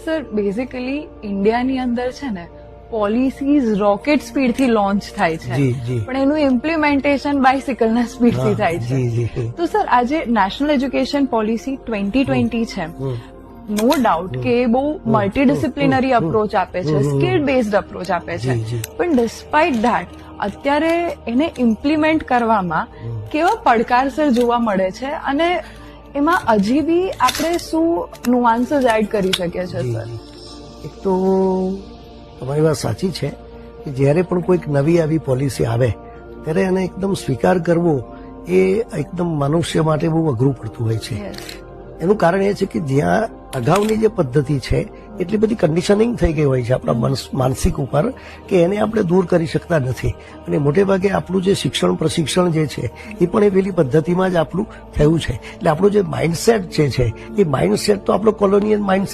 Sir basically ઇન્ડિયાની અંદર છે ને પોલિસીઝ રોકેટ સ્પીડથી લોન્ચ થાય છે, પણ એનું ઇમ્પ્લિમેન્ટેશન બાઇસિકલના સ્પીડથી થાય છે. તો સર આજે નેશનલ એજ્યુકેશન પોલિસી 2020 છે, નો ડાઉટ કે એ બહુ મલ્ટીડિસિપ્લિનરી અપ્રોચ આપે છે, સ્કિલ બેઝડ અપ્રોચ આપે છે, પણ ડિસ્પાઇટ ધેટ અત્યારે એને ઇમ્પ્લિમેન્ટ કરવામાં કેવા પડકારસર જોવા મળે છે અને એમાં હજી બી આપણે શું નુઆન્સીસ એડ કરી શકીએ છીએ સર? એક તો તમારી વાત સાચી છે કે જ્યારે પણ કોઈક નવી આવી પોલિસી આવે ત્યારે એને એકદમ સ્વીકાર કરવો એ એકદમ મનુષ્ય માટે બહુ અઘરું પડતું હોય છે. એનું કારણ એ છે કે જ્યાં અગાઉની જે પદ્ધતિ છે એટલી બધી કન્ડિશનિંગ થઈ ગઈ હોય છે આપણા માનસિક ઉપર કે એને આપણે દૂર કરી શકતા નથી. અને મોટે ભાગે આપણું જે શિક્ષણ પ્રશિક્ષણ જે છે એ પણ એ પેલી પદ્ધતિમાં જ આપણું થયું છે. એટલે આપણું જે માઇન્ડસેટ જે છે એ માઇન્ડસેટ તો આપણો કોલોનિયલ માઇન્ડસેટ